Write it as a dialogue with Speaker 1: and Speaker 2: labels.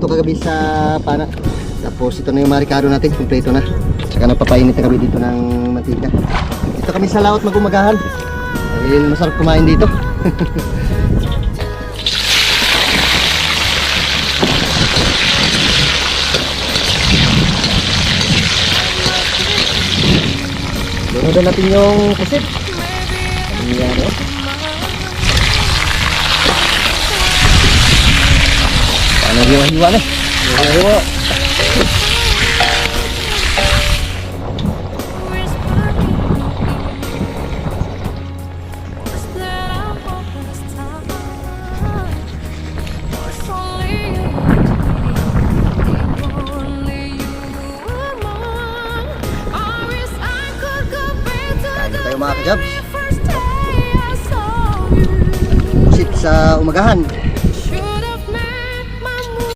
Speaker 1: ito kagabi sa pana. Tapos ito na yung marikado natin, kumpleto na. Saka napapainit na kami dito ng mantika. Dito kami sa laot magumagahan. Dahil masarap kumain dito. Lunodan natin yung pusit. Ayan, oh. Paano hiwa-hiwa na? Hiwa-hiwa. Kain tayo mga kajabs. Pusit sa umagahan.